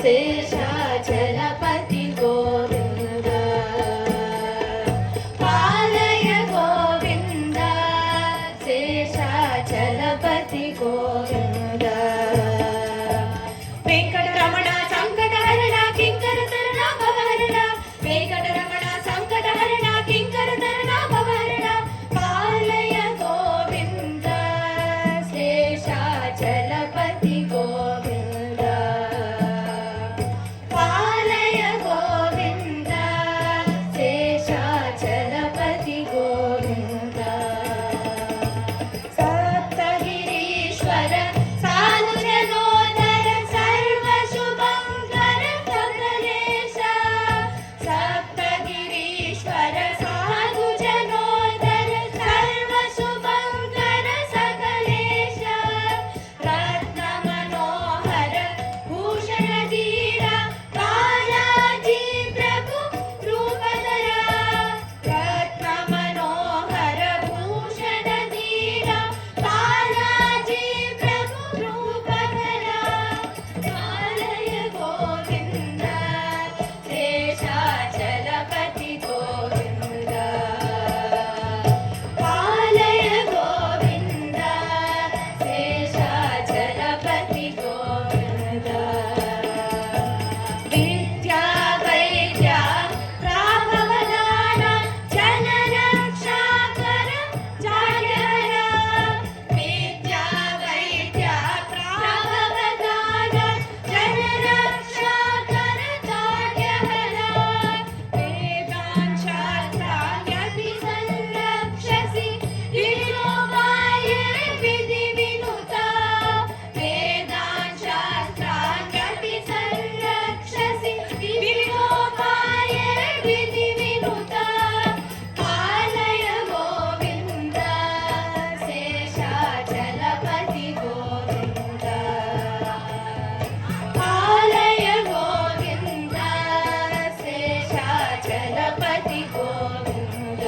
शेषाचलपति गोविन्द पालय गोविन्द शेषाचलपति गोविन्द वेङ्कटरमण सङ्कटहरण किङ्करतरण भवहरण वेङ्कटरमण सङ्कटहरण किङ्करतरण भवहरण पालय गोविन्द शेषाचलपति गोविन्द पालय गोविन्द शेषाचलपति गोविन्द सप्तगिरीश्वर सानुजनोदर सर्वशुभङ्कर सकलेश सप्तगिरीश्वर सानुजनोदर सर्वशुभङ्कर सकलेश रत्नमनोहर भूषणधीर बालाजी प्रभु रूपधर रत्नमनोहर भूषणधीर बालाजी प्रभु रूपधर पालय गोविन्द शेषाचलपति गोविन्द पालय गोविन्द शेषाचलपति गोविन्द विद्या वैद्या राघवदान जनरक्षाकर जाड्यहर विद्या वैद्या राघवदान जनरक्षाकर जाड्यहर वेदान्तशास्त्राण्यपि संरक्षसि विलोकाय विधिविनुता वेदान्तशास्त्राण्यपि संरक्षसि विलोकाय विधिविनुता पालय गोविन्द शेषाचलपति गोविन्द पालय गोविन्द शेषाचलपति गोविन्द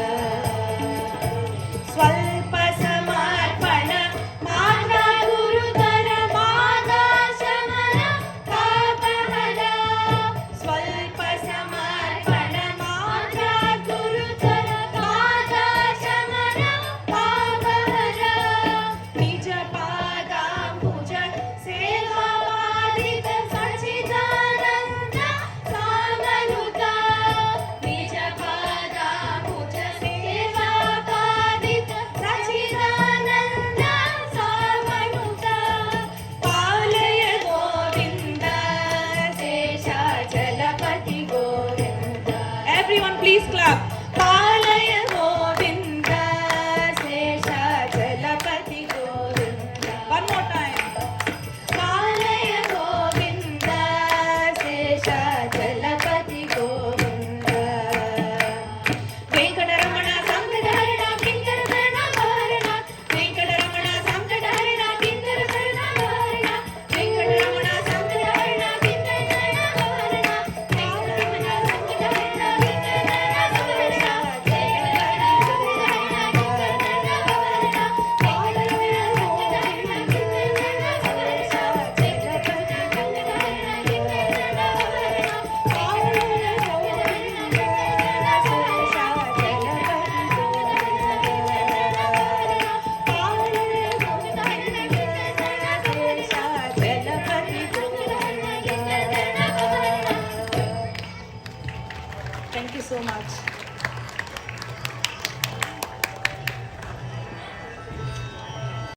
स्वल्प समर्पण माता गुरुतर माता शमन पापहर स्वल्प समर्पण माता गुरुतर माता शमन पापहर निज पादाम्बुज सेवादित सच्चिदानन्द सामनुता निज पादाम्बुज सेवादित सच्चिदानन्द सामनुता पालय Govind शेषाचलपति Govind Everyone please clap. पालय Govind शेषाचलपति Govind One more time. पालय Govind शेषाचलपति Govind Venkataramana सङ्कटहरण किङ्करतरण भवहरण Venkataramana सङ्कटहरण किङ्करतरण भवहरण Venkataramana सङ्कटहरण किङ्करतरण भवहरण Venkataramana सङ्कटहरण Thank you so much.